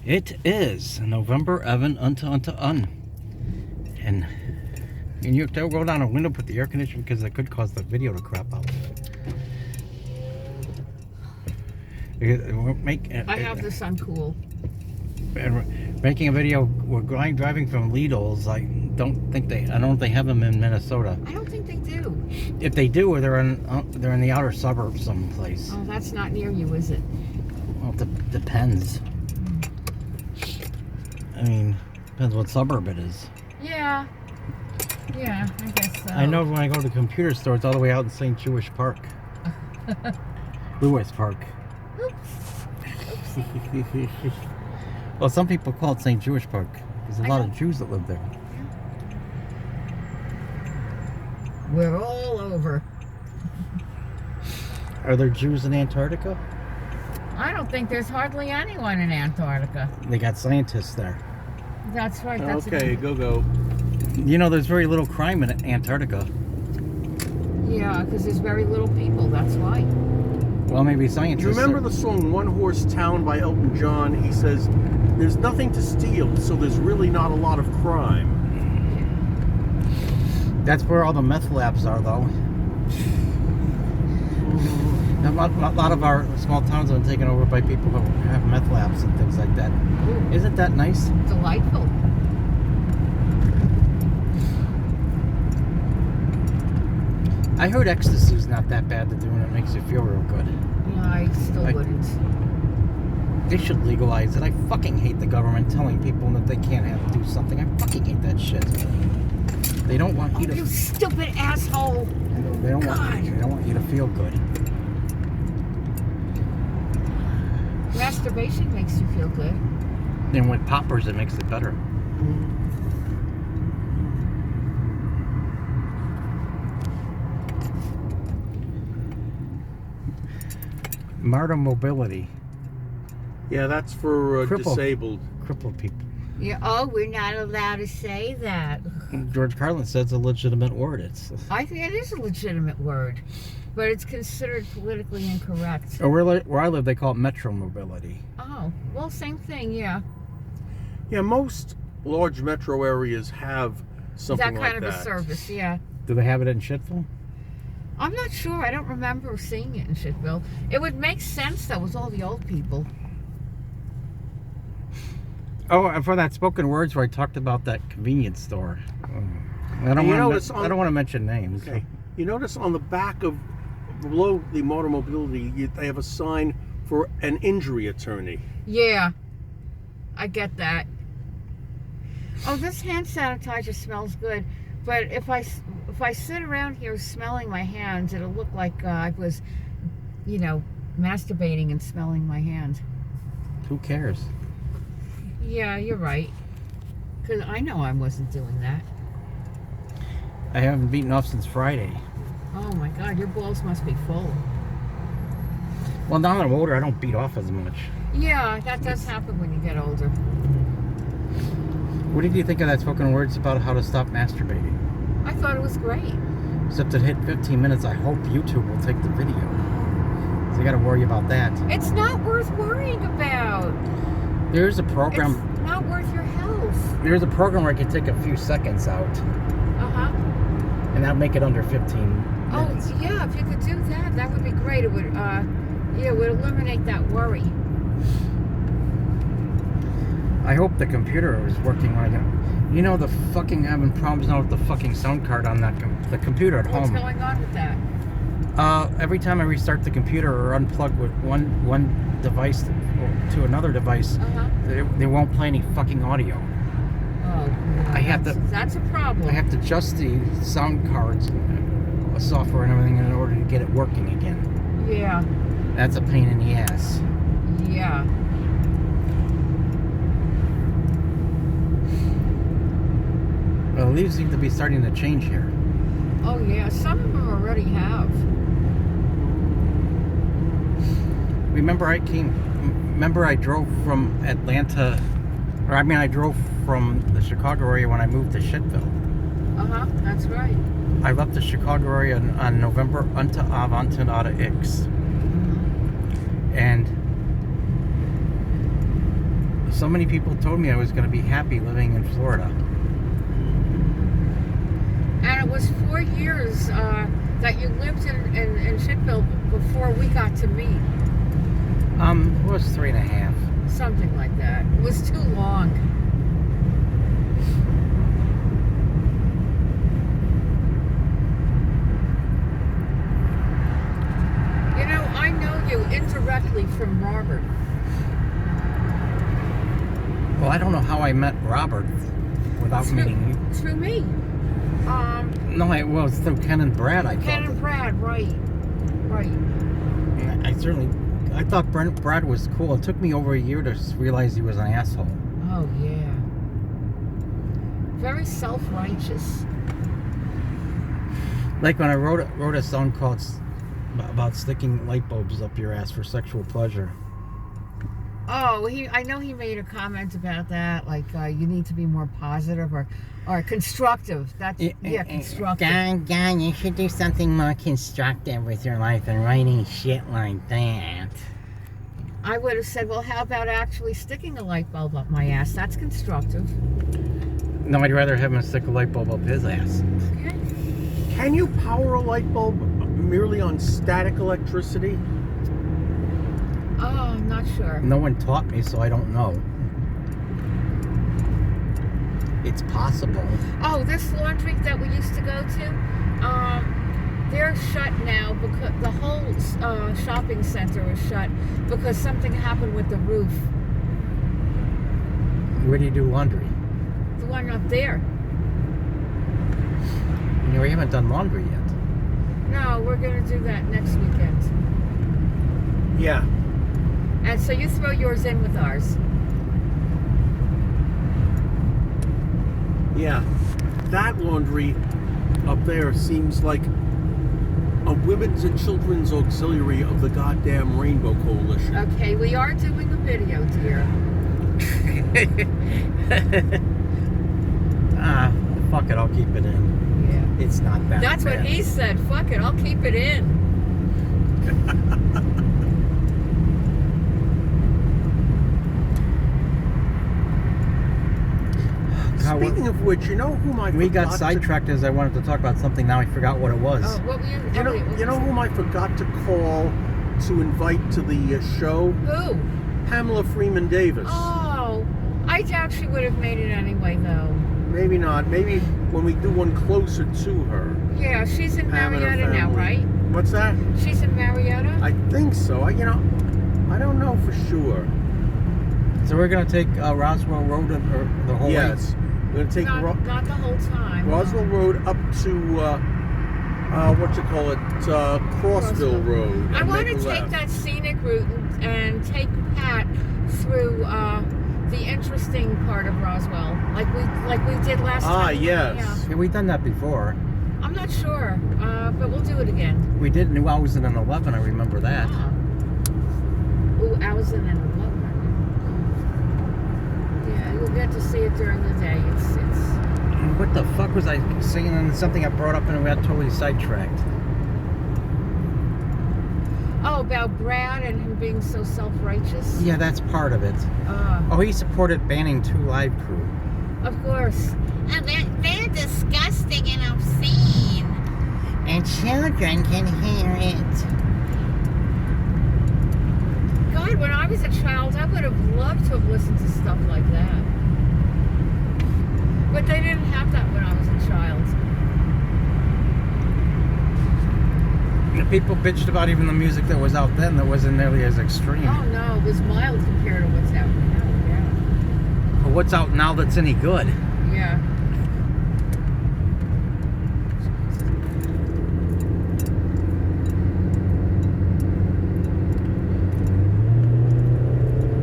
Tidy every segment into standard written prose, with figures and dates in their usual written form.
It is November Evan unto un. And you have to roll down a window, put the air conditioner, because it could cause the video to crap out. I have this on cool. Making a video, we're driving from Lidl's. I don't think they have them in Minnesota. I don't think they do. If they do, they're in the outer suburbs someplace. Oh, that's not near you, is it? Well, it depends. I mean, depends what suburb it is. Yeah, I guess so. I know when I go to the computer store, it's all the way out in St. Jewish Park. Lewis Park. Well, some people call it St. Jewish Park. There's a lot of Jews that live there. We're all over. Are there Jews in Antarctica? I don't think there's hardly anyone in Antarctica. They got scientists there. That's right. That's okay, go. You know, there's very little crime in Antarctica. Yeah, because there's very little people. That's why. Well, maybe scientists. Do you remember the song One Horse Town by Elton John? He says, there's nothing to steal, so there's really not a lot of crime. That's where all the meth labs are, though. A lot of our small towns have been taken over by people who have meth labs and things like that. Ooh. Isn't that nice? Delightful. I heard ecstasy's not that bad to do and it makes you feel real good. Yeah, I still wouldn't. They should legalize it. I fucking hate the government telling people that they can't have to do something. I fucking hate that shit. They don't want you to... You stupid asshole! They don't want you to feel good. Masturbation makes you feel good. And with poppers, it makes it better. MARTA mobility. Yeah, that's for disabled. Crippled people. Yeah. Oh, we're not allowed to say that. George Carlin says it's a legitimate word. I think it is a legitimate word, but it's considered politically incorrect. Where I live, they call it metro mobility. Oh, well, same thing, yeah. Yeah, most large metro areas have something like that. That kind of a service, yeah. Do they have it in Shittville? I'm not sure. I don't remember seeing it in Shittville. It would make sense, though, with all the old people. Oh, and for that spoken words where I talked about that convenience store. I don't want to mention names. Okay. You notice on the back of, below the motor mobility, they have a sign for an injury attorney. Yeah, I get that. Oh, this hand sanitizer smells good, but if I sit around here smelling my hands, it'll look like I was, masturbating and smelling my hands. Who cares? Yeah, you're right. Because I know I wasn't doing that. I haven't beaten off since Friday. Oh my God, your balls must be full. Well, now that I'm older, I don't beat off as much. Yeah, that does happen when you get older. What did you think of that spoken words about how to stop masturbating? I thought it was great. Except it hit 15 minutes. I hope YouTube will take the video. So you got to worry about that. It's not worth worrying about. There's a program. It's not worth your health. There's a program where I can take a few seconds out. Uh-huh. And that'll make it under 15 minutes. Oh, yeah, if you could do that, that would be great. It would, it would eliminate that worry. I hope the computer is working right now. You know, the fucking having problems now with the fucking sound card on that the computer at home. What's going on with that? Every time I restart the computer or unplug with one device to another device, they won't play any fucking audio. Oh, that's a problem. I have to adjust the sound cards, software and everything in order to get it working again. Yeah. That's a pain in the ass. Yeah. Well, the leaves seem to be starting to change here. Oh yeah, some of them already have. Remember I drove from Atlanta, I drove from the Chicago area when I moved to Shittville. Uh-huh, that's right. I left the Chicago area on November unto X. And So many people told me I was going to be happy living in Florida. And it was 4 years that you lived in Shipville before we got to meet. It was 3.5. Something like that. It was too long. You know, I know you indirectly from Robert. Well, I don't know how I met Robert without meeting you. Through me. No, it was through Ken and Brad. Ken and Brad, right. I thought Brad was cool. It took me over a year to realize he was an asshole. Oh, yeah. Very self-righteous. Like when I wrote a song called about sticking light bulbs up your ass for sexual pleasure. Oh, I know he made a comment about that, like you need to be more positive or constructive. That's constructive. Don, you should do something more constructive with your life than writing shit like that. I would have said, well, how about actually sticking a light bulb up my ass? That's constructive. No, I'd rather have him stick a light bulb up his ass. Okay. Can you power a light bulb merely on static electricity? Oh, I'm not sure. No one taught me, so I don't know. It's possible. Oh, this laundry that we used to go to, they're shut now because the whole shopping center is shut because something happened with the roof. Where do you do laundry? The one up there. You haven't done laundry yet. No, we're going to do that next weekend. Yeah. And so you throw yours in with ours. Yeah. That laundry up there seems like a women's and children's auxiliary of the goddamn Rainbow Coalition. Okay, we are doing a video, dear. Fuck it, I'll keep it in. Yeah. It's not that That's bad. what he said. Fuck it, I'll keep it in. Speaking of which, you know whom I We got forgot sidetracked as I wanted to talk about something. Now I forgot what it was. Oh, what were you? You know whom I forgot to call to invite to the show? Who? Pamela Freeman Davis. Oh, I doubt she would have made it anyway, though. Maybe not. Maybe when we do one closer to her. Yeah, she's in Pam and her Marietta now, family. right? What's that? She's in Marietta? I think so. I don't know for sure. So we're gonna take Roswell Road or the whole way. Yes. We're going to take not the whole time. Roswell Road up to, Crossville Road. I and want make to a take left. that scenic route and take Pat through the interesting part of Roswell, like we did last time. Ah, yes. Yeah, we've done that before. I'm not sure, but we'll do it again. We did New Hours in an 11. I remember that. Ah. Ooh, hours and 11. Yeah, you'll get to see it during the day. It's. What the fuck was I saying? And something I brought up and we got totally sidetracked. Oh, about Brad and him being so self-righteous. Yeah, that's part of it. Oh, he supported banning 2 Live Crew. Of course. Oh, they're disgusting and obscene. And children can hear it. God, when I was a child, I would have loved to have listened to stuff like that. But they didn't have that when I was a child. The people bitched about even the music that was out then that wasn't nearly as extreme. Oh no, it was mild compared to what's out now. But what's out now that's any good? Yeah.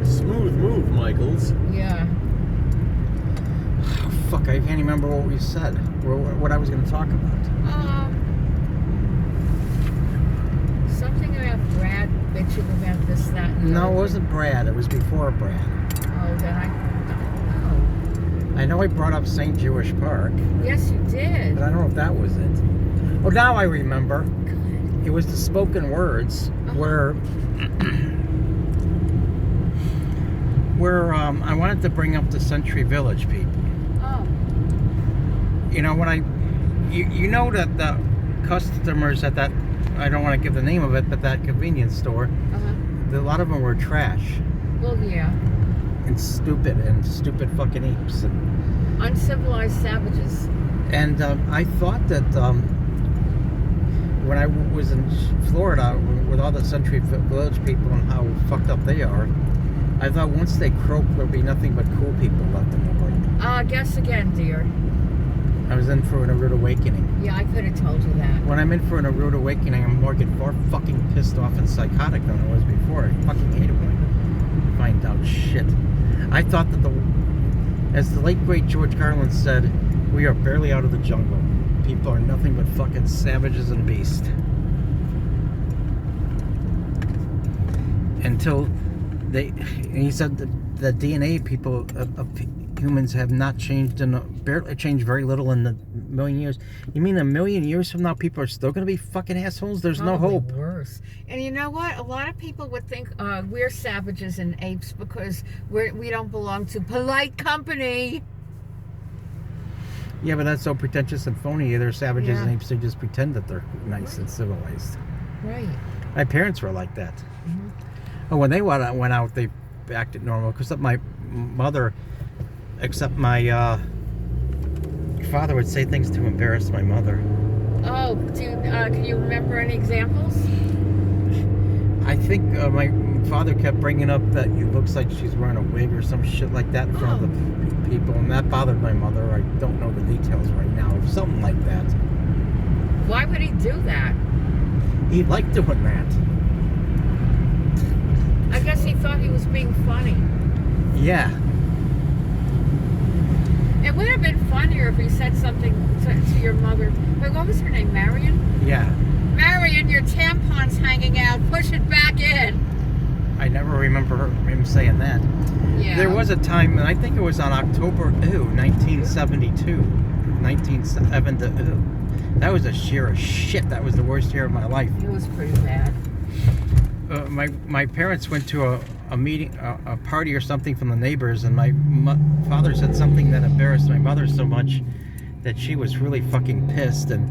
Smooth move, Michaels. Yeah. Oh, fuck, I can't even remember what we said. Or what I was going to talk about. Something about Brad bitching about this, that, and the No, it other. wasn't Brad. It was before Brad. Oh, then I don't I know I brought up St. Jewish Park, know. Yes, you did. but I don't know if that was it. Oh, now I remember. It was the spoken words where where I wanted to bring up the Century Village people. Oh. You know, you know that the customers at that, I don't want to give the name of it, but that convenience store, Uh-huh. a lot of them were trash Well, yeah. and stupid fucking apes. And Uncivilized savages. I thought that when I was in Florida with all the Century Village people and how fucked up they are, I thought once they croak, there'll be nothing but cool people left in the world. Guess again, dear. I was in for a rude awakening. Yeah, I could have told you that. When I'm in for a rude awakening, I'm more fucking pissed off and psychotic than I was before. I fucking hate it when I find out shit. I thought that as the late great George Carlin said, we are barely out of the jungle. People are nothing but fucking savages and beasts. Until he said that the DNA people of humans have not changed changed very little in the million years. You mean a million years from now people are still going to be fucking assholes? There's no hope. Worse. And you know what? A lot of people would think we're savages and apes because we don't belong to polite company. Yeah, but that's so pretentious and phony. They're savages Yeah. and apes. They just pretend that they're nice and civilized. Right. My parents were like that. Mm-hmm. Oh, when they went out, they acted normal. Because my mother, except my father, would say things to embarrass my mother. Oh, can you remember any examples? I think my father kept bringing up that it looks like she's wearing a wig or some shit like that in front of the people, and that bothered my mother. I don't know the details right now. Something like that. Why would he do that? He liked doing that. I guess he thought he was being funny. Yeah. It would have been funnier if he said something to your mother. Wait, what was her name? Marion? Yeah. Marion, your tampon's hanging out. Push it back in. I never remember him saying that. Yeah. There was a time, and I think it was on October 1972. 1972. That was a year of shit. That was the worst year of my life. It was pretty bad. My parents went to a meeting, a party or something from the neighbors, and my father said something that embarrassed my mother so much that she was really fucking pissed, and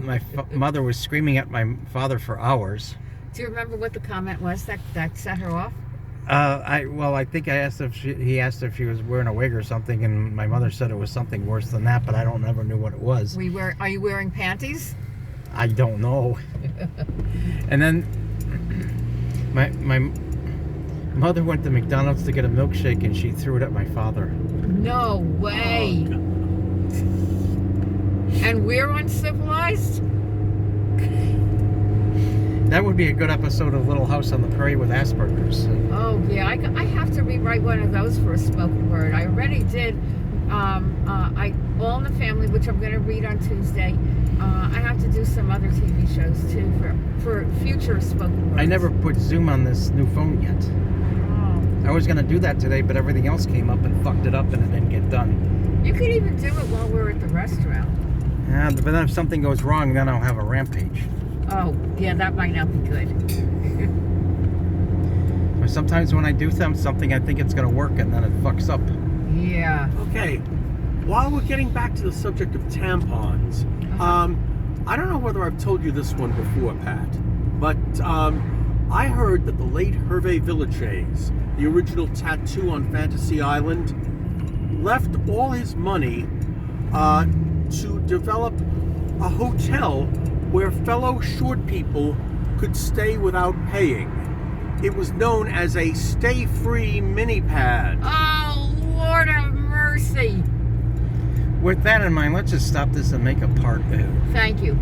my mother was screaming at my father for hours. Do you remember what the comment was that set her off? I think I asked he asked if she was wearing a wig or something, and my mother said it was something worse than that, but I never knew what it was. Are you wearing panties? I don't know. And then my mother went to McDonald's to get a milkshake, and she threw it at my father. No way. Oh, And we're uncivilized? That would be a good episode of Little House on the Prairie with Asperger's. Oh, yeah. I have to rewrite one of those for a spoken word. I already did All in the Family, which I'm going to read on Tuesday. I have to do some other TV shows, too, for future spoken words. I never put Zoom on this new phone yet. Oh. I was going to do that today, but everything else came up and fucked it up, and it didn't get done. You could even do it while we're at the restaurant. Yeah, but then if something goes wrong, then I'll have a rampage. Oh, yeah, that might not be good. But sometimes when I do something, I think it's going to work, and then it fucks up. Yeah. Okay, while we're getting back to the subject of tampons, I don't know whether I've told you this one before, Pat, but I heard that the late Hervé Villechaize, the original tattoo on Fantasy Island, left all his money to develop a hotel where fellow short people could stay without paying. It was known as a stay-free mini-pad. Oh, Lord have mercy. With that in mind, let's just stop this and make a part 2. Thank you.